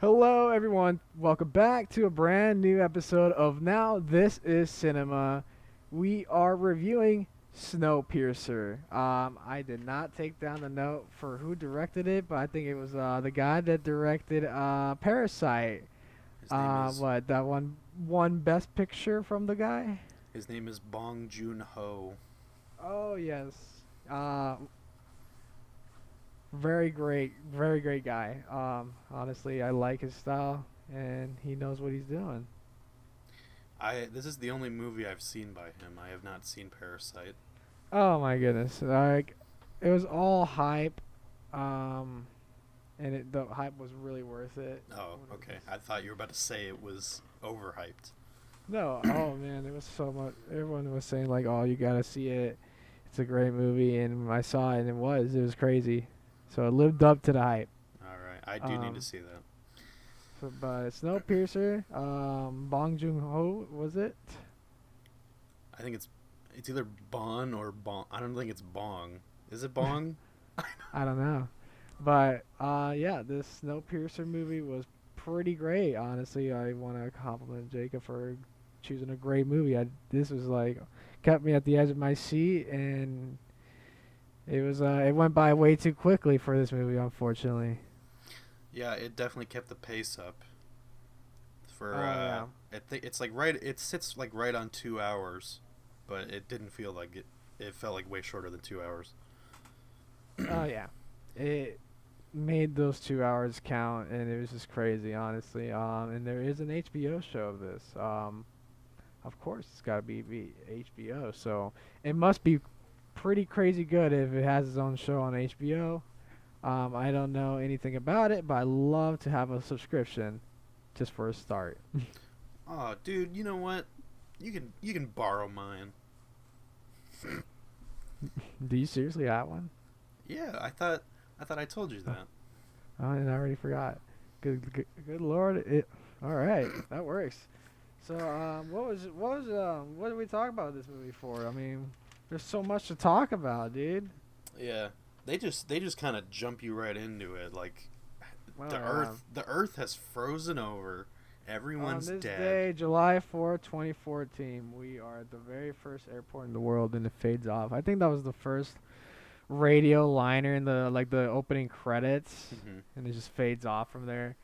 Hello, everyone. Welcome back to a brand new episode of Now This Is Cinema. We are reviewing Snowpiercer. I did not take down the note for who directed it, but I think it was the guy that directed Parasite. His name is What that one Best Picture from the guy? his name is Bong Joon Ho. Oh yes. Uh, very great guy. Honestly, I like his style, and he knows what he's doing. I This is the only movie I've seen by him. I have not seen Parasite. Oh my goodness! Like, it was all hype, um, and the hype was really worth it. Oh, What is okay. this? I thought you were about to say it was overhyped. No, oh man, it was so much. Everyone was saying like, "Oh, you gotta see it. It's a great movie," and I saw it, and it was crazy. So it lived up to the hype. All right, I do need to Um, see that. but Snowpiercer, Bong Joon Ho was it? I think it's either Bon or Bong. I don't think it's Bong. Is it Bong? I don't know. But yeah, this Snowpiercer movie was pretty great. Honestly, I want to compliment Jacob for choosing a great movie. This was like kept me at the edge of my seat, and it went by way too quickly for this movie, unfortunately. Yeah, it definitely kept the pace up. For Oh yeah, it's like right. It sits like right on 2 hours, but it didn't feel like it. It felt like way shorter than 2 hours. oh yeah. It made those 2 hours count, and it was just crazy, honestly. And there is an HBO show of this. Of course, it's got to be HBO. So it must be pretty crazy good if it has its own show on HBO. I don't know anything about it, but I love to have a subscription just for a start. Oh, dude, you know what? You can borrow mine. Do you seriously have one? Yeah, I thought I told you that. Oh, and I already forgot. Good lord! All right, that works. So, what did we talk about this movie for? I mean, there's so much to talk about, dude. Yeah, they just kind of jump you right into it. Like Oh the yeah. earth has frozen over. On Everyone's this dead. day, July 4th, 2014, we are at the very first airport in the world, and it fades off. I think that was the first radio liner in the opening credits, Hmm. and it just fades off from there.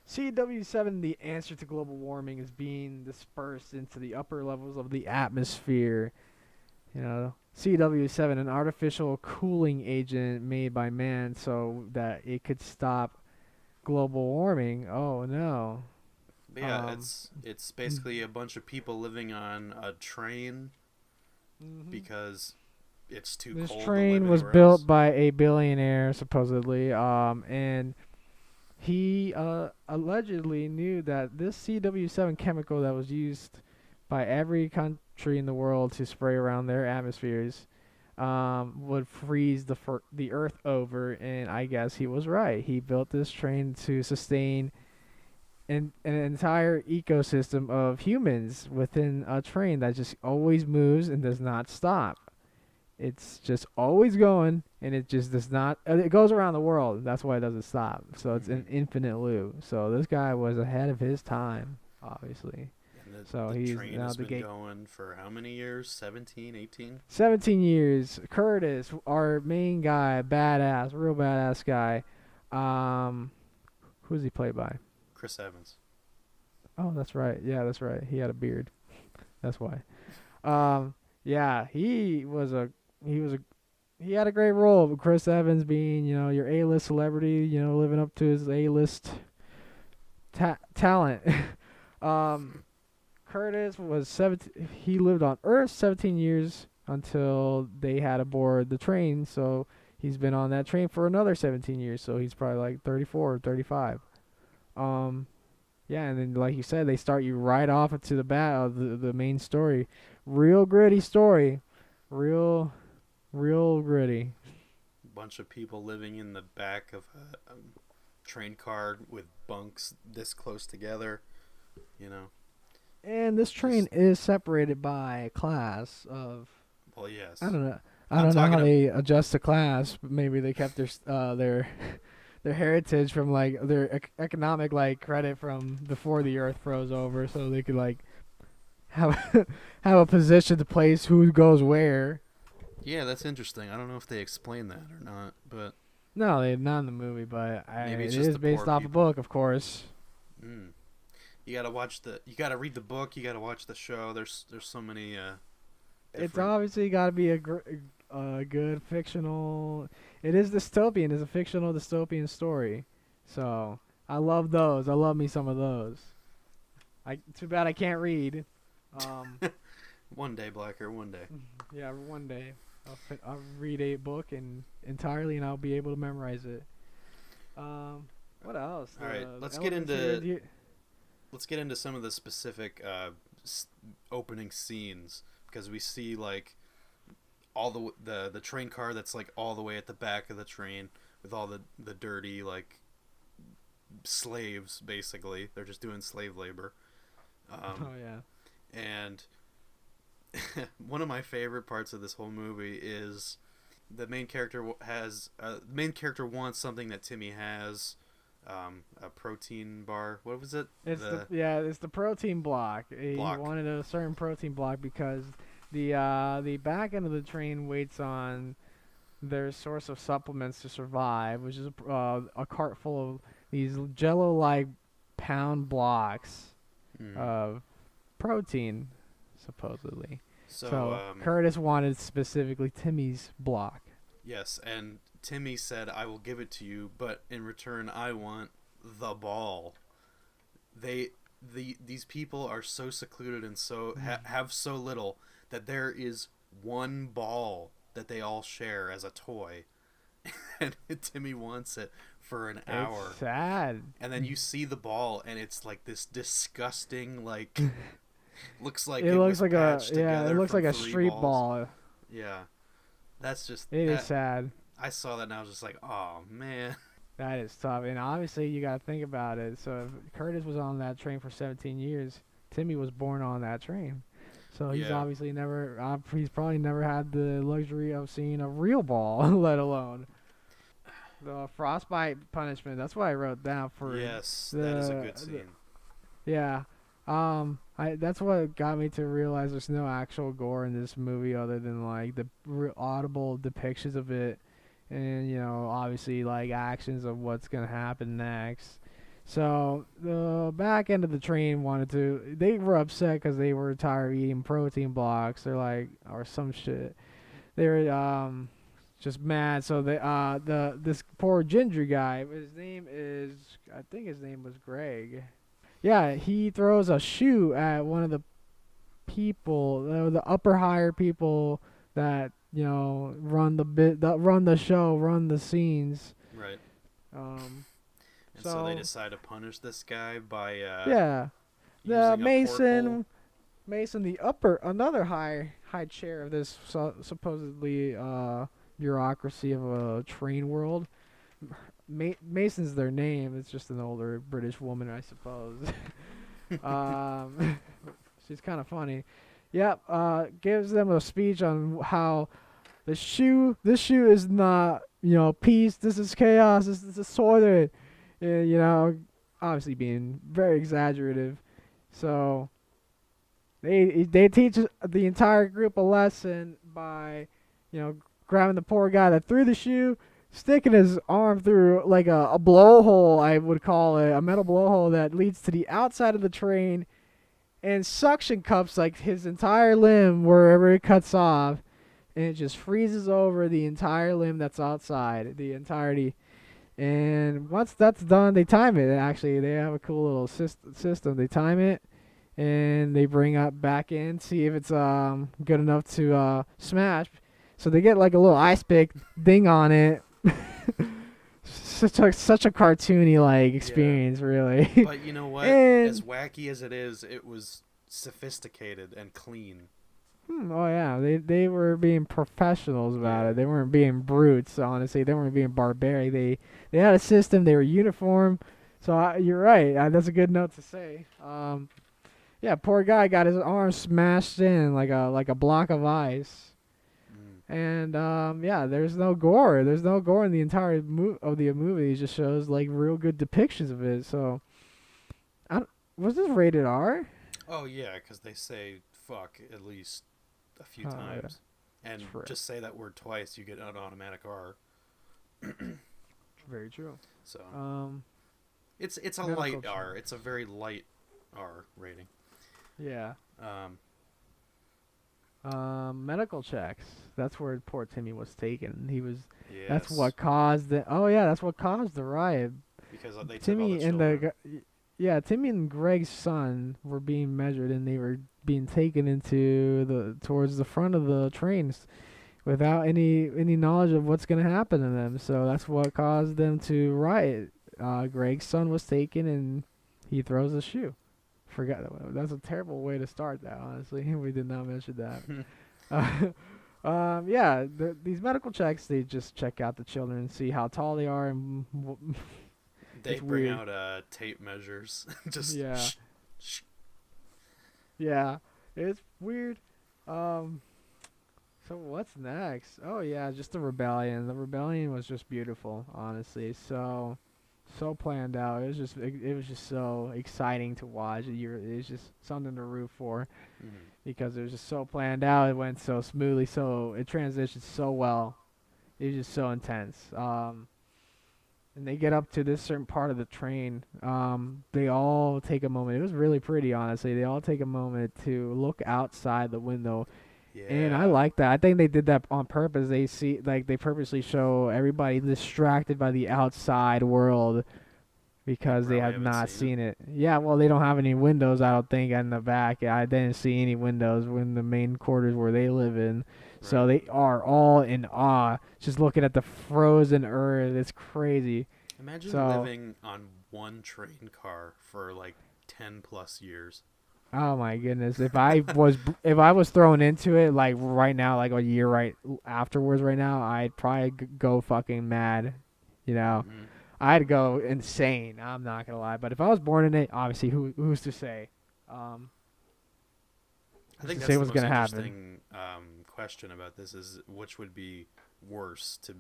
CW7, the answer to global warming, is being dispersed into the upper levels of the atmosphere. CW7, an artificial cooling agent made by man so that it could stop global warming. Oh no. But yeah, Um. it's basically a bunch of people living on a train hmm because it's too This cold to live train was anywhere built else. by a billionaire, supposedly. And he allegedly knew that this CW7 chemical that was used by every country in the world to spray around their atmospheres would freeze the Earth over, and I guess he was right. He built this train to sustain an entire ecosystem of humans within a train that just always moves and does not stop. It's just always going, and it just does not. It goes around the world. That's why it doesn't stop. So it's Hmm. an infinite loop. So this guy was ahead of his time, obviously. And the So the he's train now has the been gate. going for how many years? 17, 18. 17 years. Curtis, our main guy, badass, real badass guy. Um, who's he played by? Chris Evans. Oh, that's right. Yeah, that's right. He had a beard. That's why. Um, yeah, he had a great role. Chris Evans being, your A-list celebrity, living up to his A-list talent. um, Curtis was 17. He lived on Earth 17 years until they had aboard the train. So he's been on that train for another 17 years. So he's probably like 34 or 35. Um, yeah, and then like you said, they start you right off into the bat of the main story. Real gritty story. Real real gritty. Bunch of people living in the back of a train car with bunks this close together. You know, And this train just is separated by a class of well, I yes. don't know. I I'm don't know talking how to they adjust the class, but maybe they kept their their heritage from like their economic like credit from before the Earth froze over, so they could like have have a position to place who goes where. Yeah, that's interesting. I don't know if they explain that or not, but No, they not in the movie, but maybe it it's just is the poor based off a people. book, of course. Mm. You gotta read the book. You gotta watch the show. There's so many It's different. obviously got to be a good fictional. It is dystopian. It's a fictional dystopian story, so I love those. I love me some of those. Too bad I can't read. Um, One day, Blacker. One day. yeah, one day I'll read a book and entirely, and I'll be able to memorize it. What else? All right, The elements here. let's get into some of the specific opening scenes because we see like all the train car that's like all the way at the back of the train with all the dirty like slaves basically. They're just doing slave labor. Oh yeah. And one of my favorite parts of this whole movie is the main character wants something that Timmy has, a protein bar. What was it? It's the protein block. He Block. wanted a certain protein block because the back end of the train waits on their source of supplements to survive, which is a cart full of these Jello-like pound blocks Mm. of protein, supposedly. So, So Curtis wanted specifically Timmy's block. yes, and Timmy said, "I will give it to you, but in return, I want the ball." These people are so secluded and have so little that there is one ball that they all share as a toy, and Timmy wants it for an hour. It's sad. And then you see the ball, and it's like this disgusting, like looks like It looks was like patched it together looks from like a three street balls. ball. Yeah, that's just It is that. sad. I saw that and I was just like, oh man. That is tough, and obviously you got to think about it. So if Curtis was on that train for 17 years, Timmy was born on that train. So he's Yeah. obviously he's probably never had the luxury of seeing a real ball, let alone the frostbite punishment. That's what I wrote down for Yes, that is a good the scene. yeah. That's what got me to realize there's no actual gore in this movie other than like the audible depictions of it, and obviously like actions of what's gonna happen next. So the back end of the train they were upset because they were tired of eating protein blocks. They're like, or some shit. They were just mad. So this poor ginger guy, I think his name was Greg. Yeah, he throws a shoe at one of the people, the upper higher people that run the show, run the scenes. Right. Um, And so they so decide to punish this guy by yeah, the using a porthole. Mason, another high chair of this supposedly bureaucracy of a train world. Mason's their name. It's just an older British woman, I suppose. She's kind of funny. Yep. Gives them a speech on how this shoe is not, peace. This is chaos. This is disorder. Obviously being very exaggerative. So they teach the entire group a lesson by, grabbing the poor guy that threw the shoe, sticking his arm through like a blowhole, I would call it, a metal blowhole that leads to the outside of the train, and suction cups like his entire limb wherever it cuts off, and it just freezes over the entire limb that's outside, the entirety. And once that's done, they time it. Actually, they have a cool little system. They time it, and they bring up back in, see if it's good enough to smash. So they get like a little ice pick ding on it. Such a cartoony like experience, really. But you know what? And As wacky as it was sophisticated and clean. oh yeah, they were being professionals about Yeah. it. They weren't being brutes. Honestly, they weren't being barbaric. They had a system. They were uniform. So you're right. That's a good note to say. Yeah, poor guy got his arm smashed in like a block of ice. And yeah, there's no gore. There's no gore in the entire of the movie. It just shows like real good depictions of it. So, I don't, was this rated R? Oh yeah, because they say fuck at least a few Oh yeah, times, and true. just say that word twice, you get an automatic R. Very true. So Um, it's a medical light R. check. It's a very light R rating. Yeah. Um, Medical checks. That's where poor Timmy was taken. He was. That's yes, what caused the. Oh yeah, that's what caused the riot. because they took all the Timmy and children. yeah, Timmy and Greg's son were being measured, and they were being taken into the towards the front of the trains without any knowledge of what's gonna happen to them. So that's what caused them to riot. Greg's son was taken, and he throws a shoe. Forgot that's a terrible way to start that. Honestly, we did not mention that. Yeah, these medical checks, they just check out the children and see how tall they are, and They it's bring weird. out tape measures. Just Yeah, yeah, it's weird. Um, so what's next? Oh yeah, just the rebellion. The rebellion was just beautiful, honestly. So planned out. It was just so exciting to watch. It was just something to root for Mhm. because it was just so planned out. It went so smoothly. So it transitioned so well. It was just so intense. And they get up to this certain part of the train. They all take a moment. It was really pretty, honestly. They all take a moment to look outside the window, and I Yeah. like that. I think they did that on purpose. They see, like, they purposely show everybody distracted by the outside world They because they probably have haven't not seen it. seen it. Yeah, well, they don't have any windows, I don't think, in the back. I didn't see any windows in the main quarters where they live in. So Right. they are all in awe, just looking at the frozen earth. It's crazy. Imagine So, living on one train car for like 10 plus years. oh my goodness, if I was thrown into it like right now, like a year right afterwards, right now, I'd probably go fucking mad. You know, Hmm. I'd go insane. I'm not gonna lie. But if I was born in it, obviously, who's to say? Um, I who's think to that's say the what's most gonna happen? interesting question about this is which would be worse to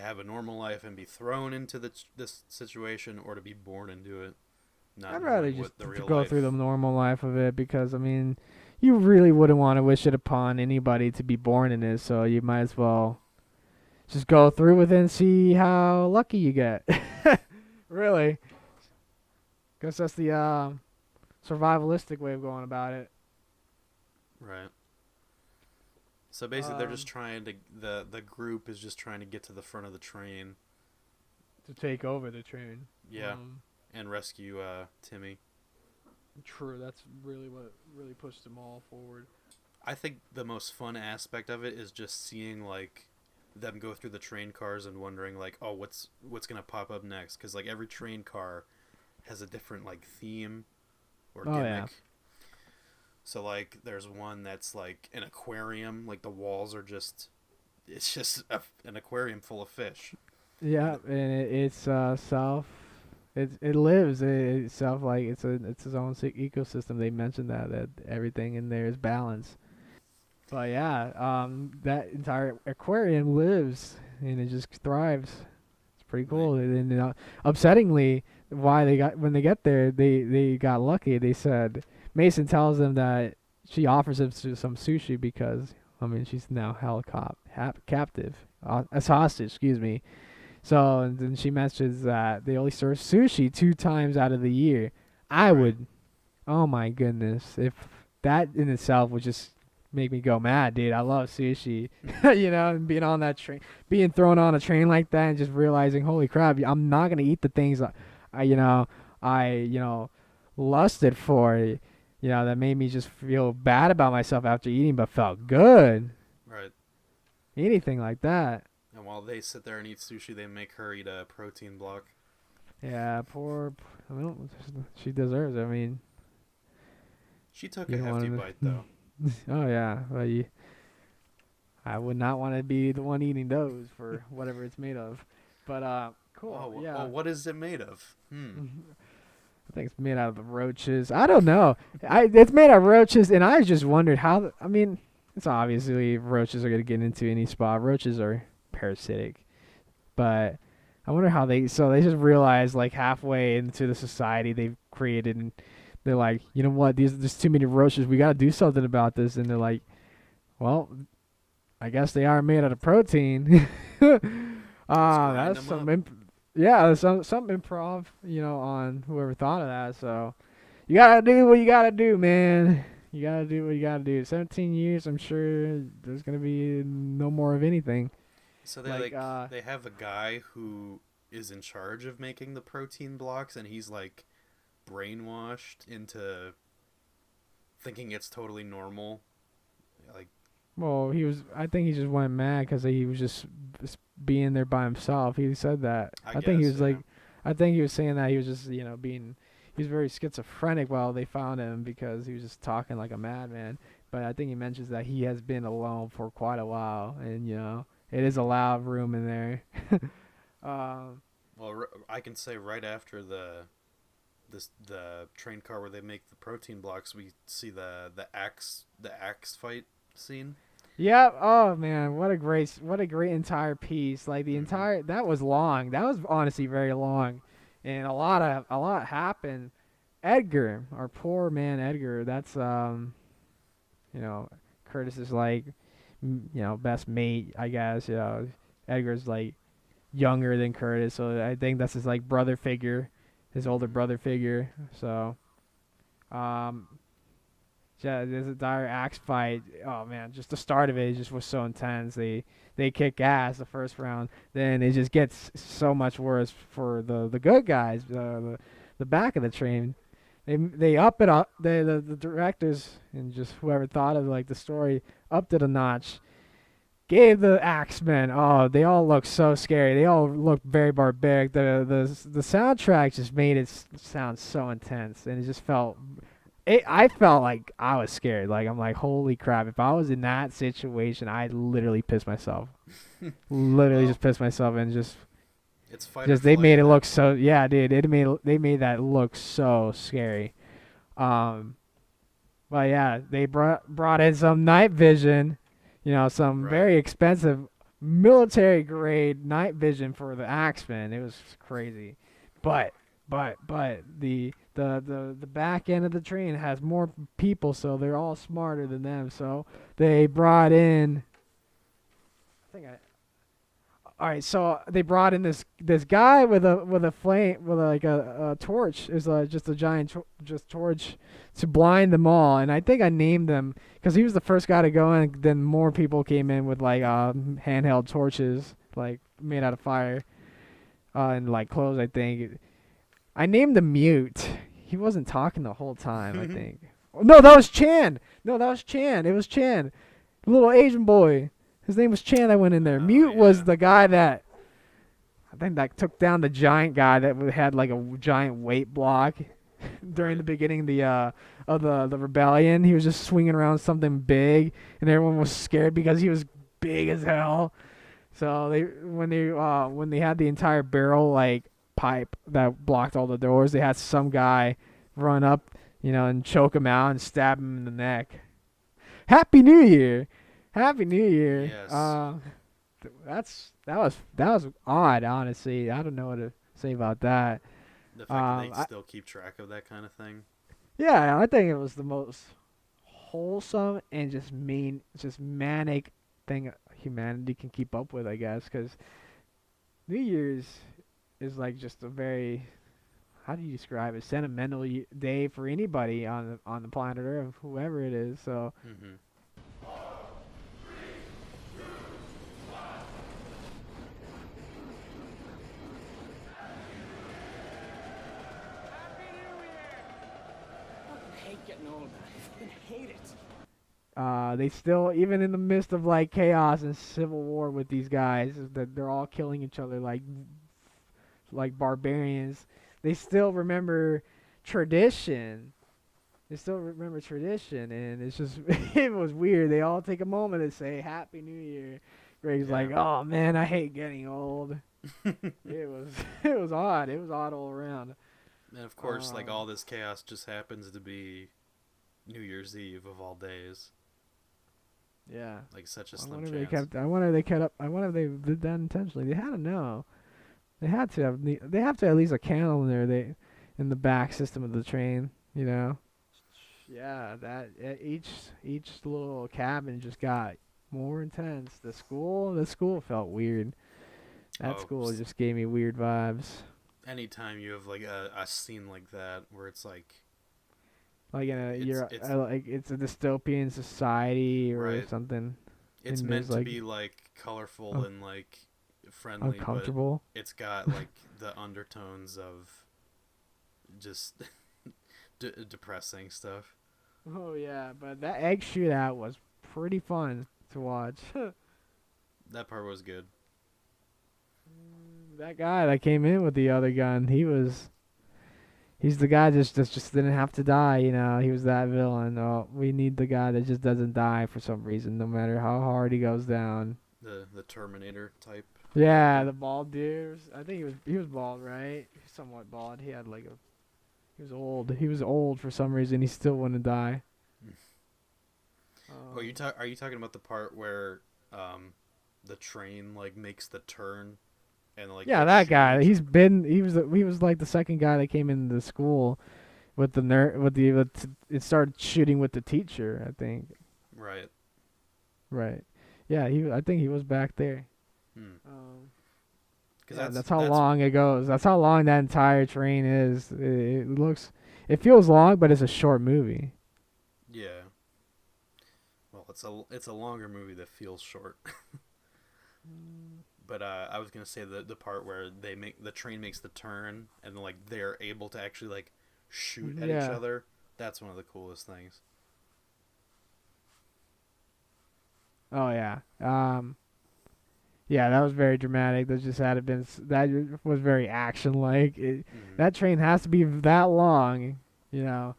have a normal life and be thrown into this situation or to be born into it not I'd rather knowing just what the to real go through the life. normal life of it because I mean, you really wouldn't want to wish it upon anybody to be born in it. So you might as well just go through with it and see how lucky you get. Really, guess that's the survivalistic way of going about it. Right. So basically they're just Um, trying to the group is just trying to get to the front of the train. to take over the train. Yeah, Um, and rescue Timmy. True. That's really what really pushed them all forward. I think the most fun aspect of it is just seeing like them go through the train cars and wondering like, oh, what's gonna pop up next? Because like every train car has a different like theme or Oh yeah. gimmick. So like there's one that's like an aquarium, like the walls are just it's just an aquarium full of fish. Yeah, and it's self. It lives itself like it's its own ecosystem. They mentioned that everything in there is balanced. But yeah, that entire aquarium lives and it just thrives. It's pretty Right. cool. And upsettingly, why they got when they get there, they got lucky. They said Mason tells them that she offers him some sushi because I mean she's now held captive as hostage. Excuse me. So and then she mentions that they only serve sushi 2 times out of the year. I Right. would, oh my goodness, if that in itself would just make me go mad, dude. I love sushi, you know, and being on that train, being thrown on a train like that, and just realizing, holy crap, I'm not gonna eat the things I you know, you know, lusted for, that made me just feel bad about myself after eating, but felt good. Right. Anything like that. And while they sit there and eat sushi, they make her eat a protein block. Yeah, I mean, she deserves it. I mean, She took you a don't hefty want bite to. though. Oh yeah, well, I would not want to be the one eating those for whatever it's made of. But cool. Oh, Yeah, what is it made of? I think it's made out of roaches. I don't know. It's made out of roaches, and I just wondered how. I mean, it's obviously roaches are gonna get into any spot. Roaches are parasitic, but I wonder how they just realized like halfway into the society they've created, and they're like, you know what, there's too many roaches. We gotta do something about this, and they're like, well, I guess they are made out of protein. Let's grind That's them up. yeah, some improv, on whoever thought of that. So you gotta do what you gotta do, man. You gotta do what you gotta do. 17 years, I'm sure there's gonna be no more of anything. So Like, they have a guy who is in charge of making the protein blocks, and he's like brainwashed into thinking it's totally normal. Like, well, I think he just went mad because he was just being there by himself. He said that. I I think he guess, was yeah. like, I think he was saying that he was just, he was very schizophrenic while they found him because he was just talking like a madman. But I think he mentions that he has been alone for quite a while, and it is a loud room in there. um, Well, I can say right after the train car where they make the protein blocks, we see the axe fight scene. yeah. Oh man, what a great entire piece. Like the Mm-hmm. entire that was long. That was honestly very long, and a lot happened. Edgar, our poor man Edgar. That's you know, Curtis's like, best mate, I guess. Edgar's like younger than Curtis, so I think that's his like brother figure, his older Mm-hmm. brother figure. So, um, yeah, there's a dire axe fight. Oh man, just the start of it just was so intense. They kick ass the first round, then it just gets so much worse for the good guys. The back of the train. They up it up. The directors and just whoever thought of like the story upped it a notch. Gave the Axemen. Oh, they all look so scary. They all look very barbaric. The soundtrack just made it sound so intense, and it just felt. I felt like I was scared. Like I'm like, holy crap! If I was in that situation, I'd literally piss myself. Literally Well, just piss myself, and just it's fight or just they flight, made it and look so. Yeah, dude. They made that look so scary. Um, but yeah, they brought in some night vision, some right. very expensive military grade night vision for the Axemen. It was crazy, but but the back end of the train has more people, so they're all smarter than them. So they brought in. I think I all right, so they brought in this guy with a flame with like a torch. Is just a giant just torch to blind them all. And I think I named them because he was the first guy to go in. Then more people came in with like handheld torches, like made out of fire, and like clothes. I think I named him Mute. He wasn't talking the whole time. I think. No, that was Chan. No, that was Chan. It was Chan, the little Asian boy. His name was Chan that went in there. Oh Mute was yeah. the guy that I think that took down the giant guy that had like a giant weight block during Right. the beginning of the rebellion. He was just swinging around something big, and everyone was scared because he was big as hell. So when they had the entire barrel like pipe that blocked all the doors, they had some guy run up, and choke him out and stab him in the neck. Happy New Year! Happy New Year! Yes. That was odd, honestly. I don't know what to say about that. The fact that they Um, I, still keep track of that kind of thing. yeah, I think it was the most wholesome and just manic thing humanity can keep up with, I guess, because New Year's is like just a very, how do you describe it, sentimental day for anybody on the planet Earth, whoever it is. So Mm-hmm. I hate getting old. I fucking hate it. they still, even in the midst of like chaos and civil war with these guys, that they're all killing each other like barbarians. They still remember tradition. They still remember tradition, and it's just it was weird. They all take a moment to say Happy New Year. Greg's Yeah. like, "Oh man, I hate getting old." It was it was odd. It was odd all around. And of course, like Um, all this chaos just happens to be New Year's Eve of all days. Yeah. Like such a I slim wonder if they chance. kept. I wonder if they kept up. I wonder if they did that intentionally. They had to know. They had to have. They have to at least a candle in there. In the back system of the train. You know. Yeah. That each little cabin just got more intense. The school felt weird. That Oh, school just gave me weird vibes. anytime you have like a scene like that where it's like Like it's it's like it's a dystopian society or right. something. It's And meant there's to like be like colorful un- and like friendly, but uncomfortable. it's got like the undertones of just depressing stuff. Oh yeah, but that egg shootout was pretty fun to watch. That part was good. That guy that came in with the other gun, he's the guy just didn't have to die, you know. He was that villain. Oh, we need the guy that just doesn't die for some reason, no matter how hard he goes down. The Terminator type Yeah, character. the bald dude. I think he was bald, right? Somewhat bald. He had like a he was old. He was old for some reason. He still wouldn't die. Oh, are you talking about the part where the train like makes the turn and like Yeah, they're that shooting guy. each He was like the second guy that came into the school with the it started shooting with the teacher, I think. right. Right. Yeah, I think he was back there. Hmm. Cuz Yeah, that's how that's long it goes. That's how long that entire train is. It feels long, but it's a short movie. yeah. Well, it's a longer movie that feels short. But I was gonna say the part where the train makes the turn and like they're able to actually like shoot at each Yeah. other. That's one of the coolest things. Oh yeah. Yeah, that was very dramatic. That was very action like. Hmm. That train has to be that long, you know.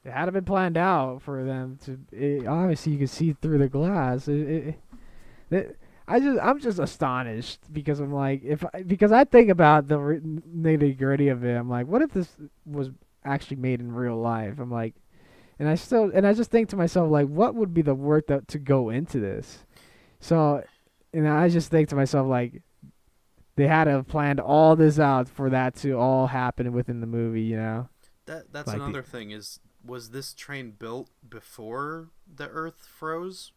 It had to been planned out for them to. Obviously, you could see through the glass. I'm just astonished because I'm like, because I think about the nitty gritty of it. I'm like, what if this was actually made in real life? I'm like, and I just think to myself like, what would be the work to go into this? So, and I just think to myself like, they had to have planned all this out for that to all happen within the movie, you know? That's Like another thing is was this train built before the Earth froze?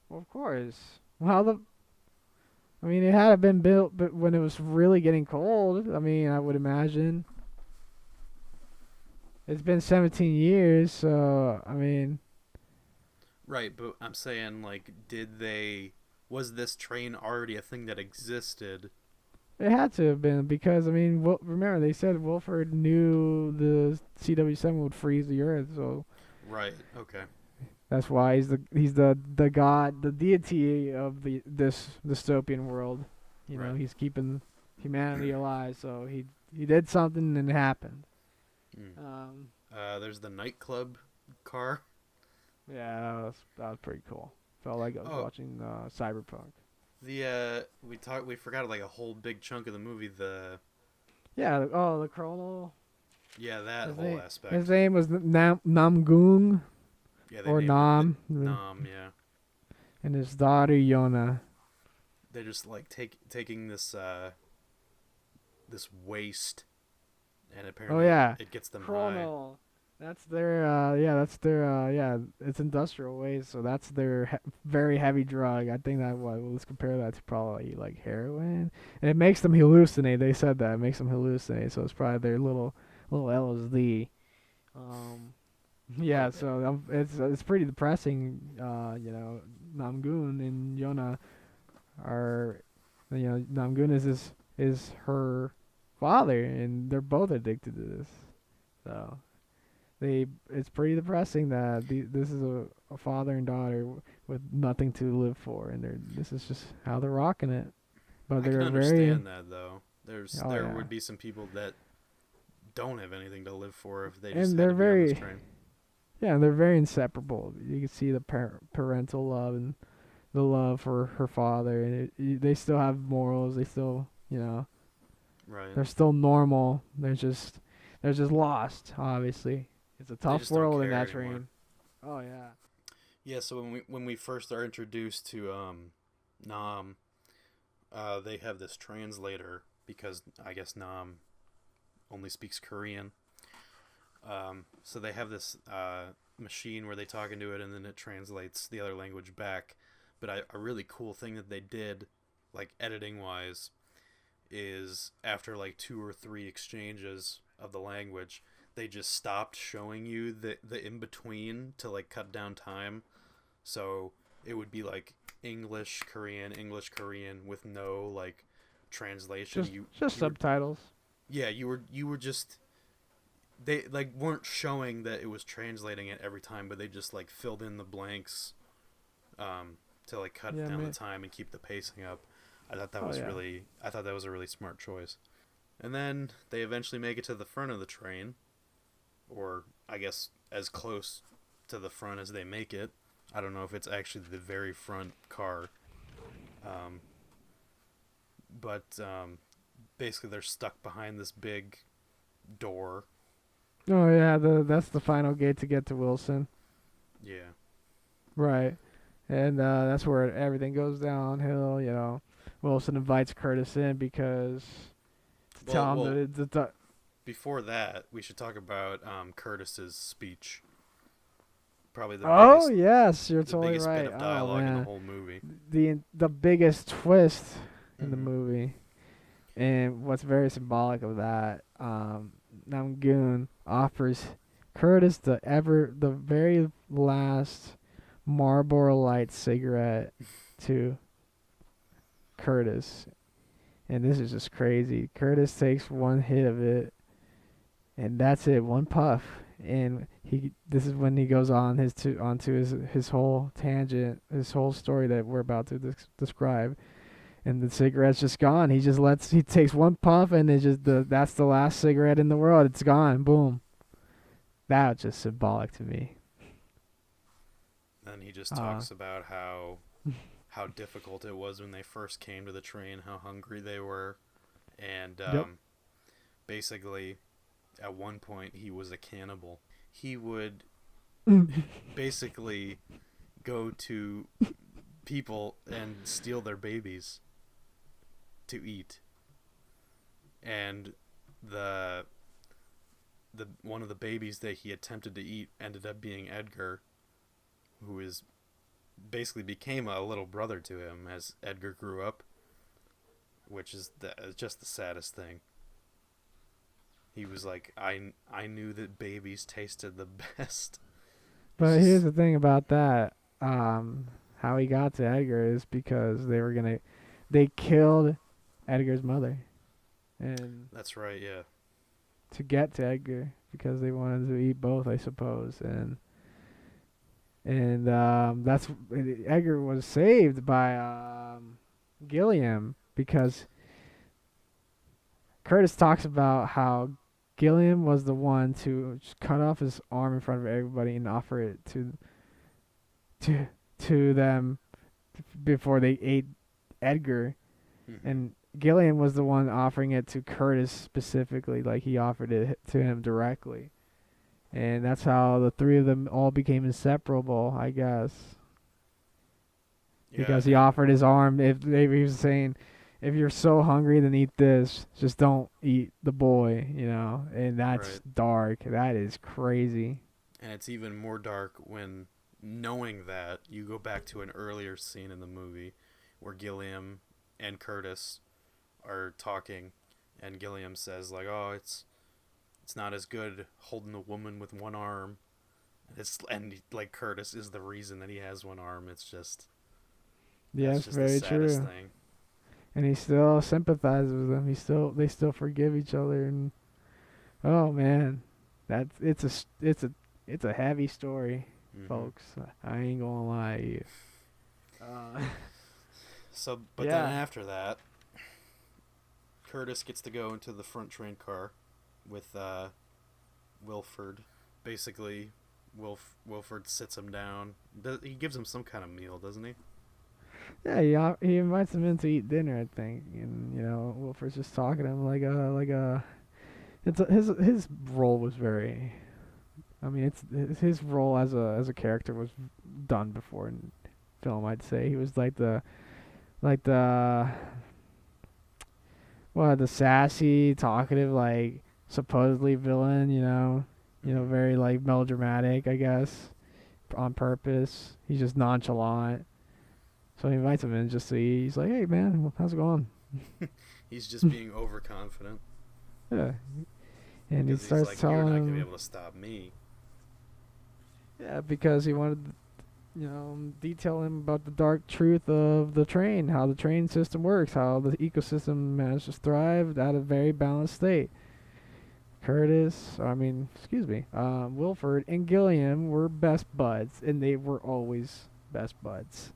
well, of course. I mean, it had been built, but when it was really getting cold. I mean, I would imagine. It's been 17 years, so I mean, Right, but I'm saying like was this train already a thing that existed? it had to have been because I mean, remember they said Wilford knew the CW7 would freeze the Earth, so Right. Okay. that's why he's the god, the deity of this dystopian world. You know, Right. he's keeping humanity alive, so he did something and it happened. Mm. Um, There's the nightclub car. yeah, that was pretty cool. Felt like I was Oh, watching Cyberpunk. we forgot like a whole big chunk of the movie. Yeah. Oh, the Chrono. Yeah, that His whole name, his aspect. name was Namgung Yeah, they or named it Nam, Nam. Yeah, and his daughter Yona. they're just like taking this waste, and Oh apparently yeah, it gets them high. Chrono. That's their it's industrial waste, so that's their very heavy drug. I think let's compare that to probably like heroin, and it makes them hallucinate. They said that it makes them hallucinate, so it's probably their little LSD. Um, yeah, Oh, so it's pretty depressing. Namgoon and Yona are, Namgoon is her father, and they're both addicted to this. So it's pretty depressing that this is a father and daughter with nothing to live for, and this is just how they're rocking it. But I can they're very, understand that though. oh There yeah, would be some people that don't have anything to live for if they just and had they're to be on this very, train. yeah, and they're very inseparable. You can see the parental love and the love for her father, and they still have morals. They still, Right. they're still normal. They're just lost. Obviously, it's a They tough just don't world in care that anymore. train. Oh yeah. Yeah, so when we first are introduced to Nam, they have this translator because I guess Nam only speaks Korean. So they have this machine where they talk into it and then it translates the other language back. But a really cool thing that they did, like editing wise, is after like 2 or 3 exchanges of the language, they just stopped showing you the in between to like cut down time. So it would be like English Korean with no like translation. Just You just you were subtitles. yeah you were just they like weren't showing that it was translating it every time, but they just like filled in the blanks to like cut Yeah, down the man. time and keep the pacing up. Oh yeah. I thought that was a really smart choice. And then they eventually make it to the front of the train, or I guess as close to the front as they make it. I don't know if it's actually the very front car, um, but basically they're stuck behind this big door. Oh yeah, that's the final gate to get to Wilson. Yeah, Right. And that's where everything goes downhill, you know. Wilson invites Curtis in because to well, tell him that well, before that, we should talk about Curtis's speech. Probably oh yes, you're the totally biggest bit right. of Oh dialogue in the man, whole movie. the biggest twist in the Mm-hmm. movie, and what's very symbolic of that, Namgoon offers Curtis the very last Marlboro Light cigarette to Curtis, and this is just crazy. Curtis takes one hit of it, and that's it, one puff, and this is when he goes on onto his whole tangent, his whole story that we're about to describe, and the cigarette's just gone. He takes one puff, and that's the last cigarette in the world. It's gone. Boom. That was just symbolic to me. Then he just Uh, talks about how difficult it was when they first came to the train, how hungry they were, and yep. basically, at one point, he was a cannibal. He would basically go to people and steal their babies to eat, and the the one of the babies that he attempted to eat ended up being Edgar, who is basically became a little brother to him as Edgar grew up, which is just the saddest thing. He was like, I knew that babies tasted the best. But It's here's just, the thing about that. How he got to Edgar is because they killed Edgar's mother, and that's right, yeah. to get to Edgar because they wanted to eat both, I suppose, and that's Edgar was saved by Gilliam because Curtis talks about how Gilliam was the one to just cut off his arm in front of everybody and offer it to to them before they ate Edgar, Mm-hmm. and Gilliam was the one offering it to Curtis specifically, like he offered it to him directly, and that's how the three of them all became inseparable, I guess, Yeah, because he and offered his arm. He was saying, if you're so hungry, then eat this. Just don't eat the boy, you know. And that's right. dark. That is crazy. And it's even more dark when, knowing that, you go back to an earlier scene in the movie where Gilliam and Curtis are talking, and Gilliam says like, "Oh, it's not as good holding a woman with one arm." Like Curtis is the reason that he has one arm. Yeah, That's it's just the very saddest true. thing. And he still sympathizes with them. They still forgive each other. And oh man, it's a heavy story, Hmm. folks. I ain't gonna lie to you. Uh, So, but then yeah. after that, Curtis gets to go into the front train car with Wilford. Basically, Wilford sits him down. He gives him some kind of meal, doesn't he? Yeah, he invites him in to eat dinner, I think, and Wilford's just talking to him like a. His role was very I mean, his role as a character was done before in film. I'd say he was like the the sassy, talkative, like supposedly villain. Mhm. Very like melodramatic, I guess, on purpose. He's just nonchalant. So he invites him in just to eat. He's like, "Hey man, how's it going?" He's just being overconfident Yeah, and he because he's starts like, "You're telling not gonna be him, able to stop me." yeah, because he wanted detail him about the dark truth of the train, how the train system works, how the ecosystem manages to thrive at a very balanced state. Wilford and Gilliam were best buds, and they were always best buds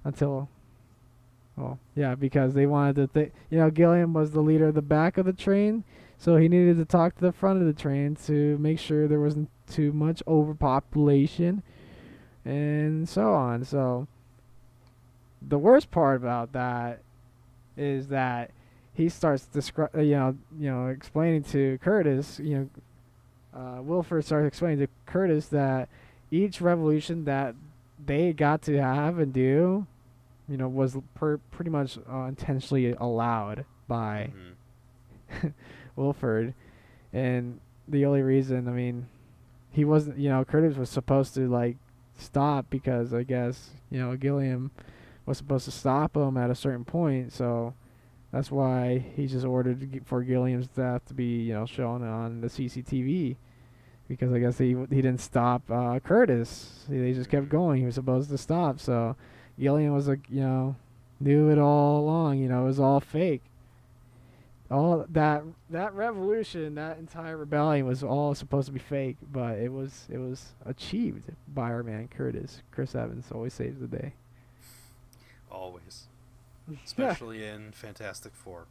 until, well, yeah, because they wanted to Gilliam was the leader of the back of the train, so he needed to talk to the front of the train to make sure there wasn't too much overpopulation and so on. So the worst part about that is that he starts explaining to Curtis. Wilford starts explaining to Curtis that each revolution that they got to have and do, was pretty much intentionally allowed by Hmm. Wilford, and the only reason, I mean, he wasn't, Curtis was supposed to like stop because I guess Gilliam was supposed to stop him at a certain point, so that's why he just ordered for Gilliam's death to be shown on the CCTV because I guess he didn't stop Curtis. They just kept Hmm. going. He was supposed to stop, so Gilliam was like knew it all along. It was all fake. All that revolution, that entire rebellion was all supposed to be fake, but it was achieved by our man Curtis. Chris Evans always saves the day. Always, especially in Fantastic Four.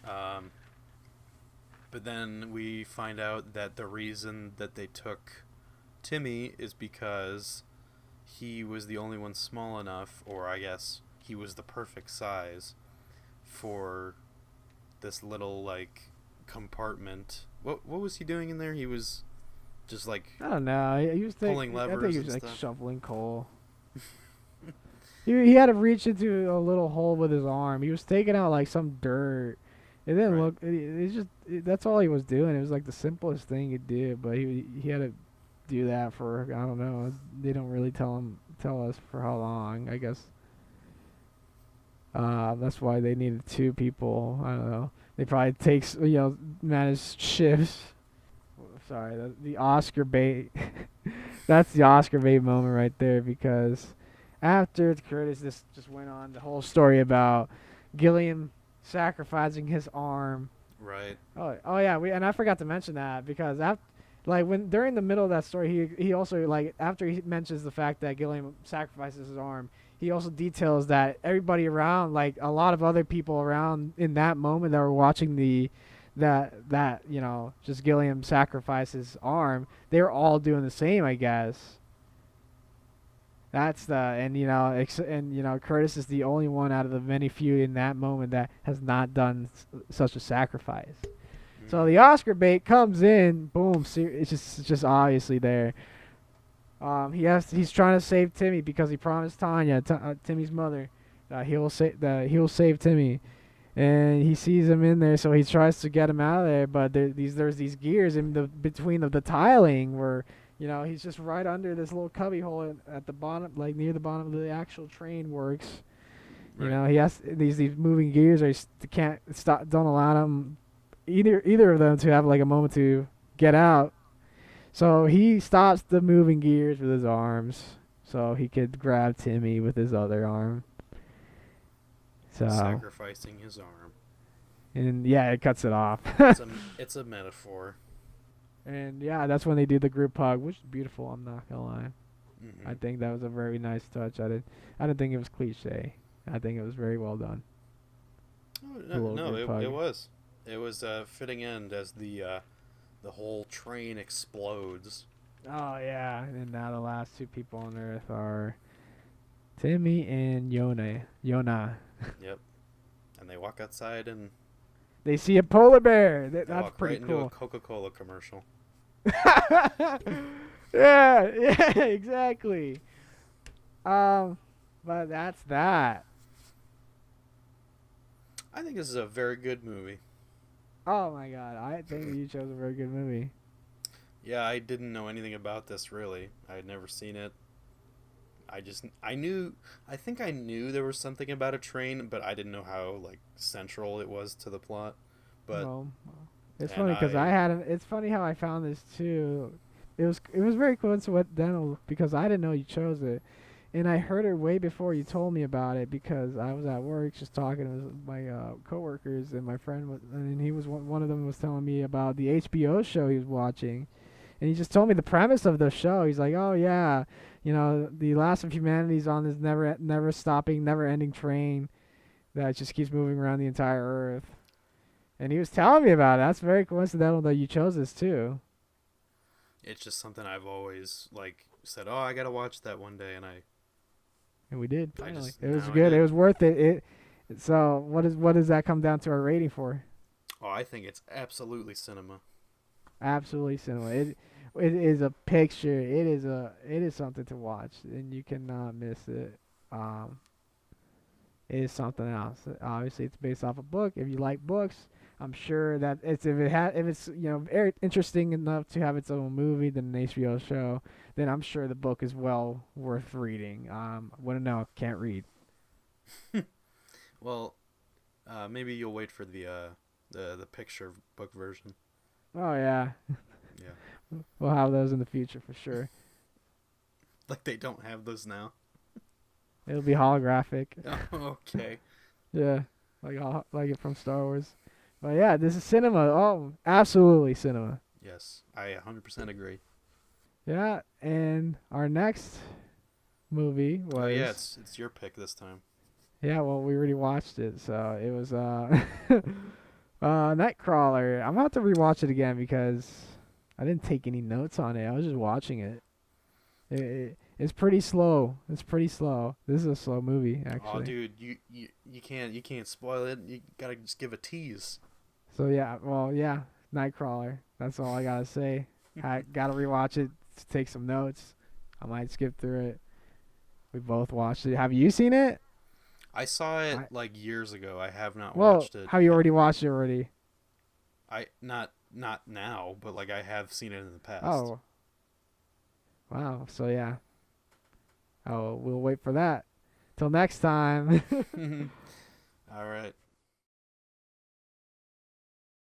Um, but then we find out that the reason that they took Timmy is because he was the only one small enough, or I guess he was the perfect size for this little like compartment. What was he doing in there? He was just like I don't know. pulling I think levers he was and like stuff. shoveling coal. He had to reach into a little hole with his arm. He was taking out like some dirt. It didn't Right. look. That's all he was doing. It was like the simplest thing he did, but he had to do that for I don't know. They don't really tell us for how long. I guess that's why they needed two people. I don't know. They probably manage shifts. Sorry, the Oscar bait. That's the Oscar bait moment right there because after Curtis, this just went on the whole story about Gilliam sacrificing his arm. Right. Oh yeah, and I forgot to mention that because after, like when during the middle of that story, he also like after he mentions the fact that Gilliam sacrifices his arm, he also details that everybody around, like a lot of other people around in that moment that were watching just Gilliam sacrifice his arm, they were all doing the same, I guess. That's the Curtis is the only one out of the many few in that moment that has not done such a sacrifice. So Hmm. the Oscar bait comes in, boom, it's just obviously there. He's trying to save Timmy because he promised Tanya, Timmy's mother, that he'll save Timmy, and he sees him in there, so he tries to get him out of there. But there's these gears in the between of the tiling where he's just right under this little cubby hole at the bottom, like near the bottom of the actual train works. Right. He has these moving gears, or can't stop, don't allow him either of them to have like a moment to get out. So he stops the moving gears with his arms, so he could grab Timmy with his other arm. So Sacrificing his arm. and yeah, it cuts it off. It's a metaphor. And yeah, that's when they do the group hug, which is beautiful. I'm not gonna lie. I Hmm. think that was a very nice touch. I didn't think it was cliche. I think it was very well done. Oh, The no, little no, group hug. it was. It was a fitting end as the whole train explodes. Oh yeah, and now the last two people on Earth are Timmy and Yona. Yona. Yep. And they walk outside and They see a polar bear. they That's walk pretty right into a cool. Coca-Cola commercial. Yeah, exactly. Um, but that's that. I think this is a very good movie. Oh my god, I think you chose a very good movie. Yeah, I didn't know anything about this really. I had never seen it. I knew I think I knew there was something about a train, but I didn't know how like central it was to the plot. But Well, it's and funny because I I hadn't. It's funny how I found this too. It was very coincidental because I didn't know you chose it, and I heard it way before you told me about it because I was at work just talking with my coworkers and my friend was, and he was one of them was telling me about the HBO show he was watching, and he just told me the premise of the show. He's like, "Oh yeah, the last of humanity's on this never stopping, never ending train that just keeps moving around the entire Earth." And he was telling me about it. That's very coincidental that you chose this too. it's just something I've always like said, "Oh, I got to watch that one day," and And we did I finally. just It was now I good. It did. was worth it. So what does that come down to our rating for? Oh, I think it's absolutely cinema. Absolutely cinema. It is a picture. It is something to watch, and you cannot miss it. Um, it is something else. Obviously, it's based off a book. If you like books, I'm sure that if it's very interesting enough to have its own movie than an HBO show, then I'm sure the book is well worth reading. Wouldn't know. Can't read. Well, maybe you'll wait for the picture book version. Oh yeah, Yeah, we'll have those in the future for sure. like they don't have those now. It'll be holographic. Okay. Yeah, like it from Star Wars. But yeah, this is cinema. Oh, absolutely cinema. Yes, I 100% agree. Yeah, and our next movie Oh yeah, was it's your pick this time. yeah. Well, we already watched it, so it was Nightcrawler. I'm about to rewatch it again because I didn't take any notes on it. I was just watching it. It's pretty slow. It's pretty slow. This is a slow movie Oh, actually. dude, you can't spoil it. You gotta just give a tease. So yeah, well yeah, Nightcrawler. That's all I gotta say. I gotta rewatch it to take some notes. I might skip through it. We both watched it. Have you seen it? I saw it I, like years ago. I have not well, watched it. have you already watched it already? I not now, but like I have seen it in the past. Oh, wow. So yeah. Oh, we'll wait for that. Till next time. All right.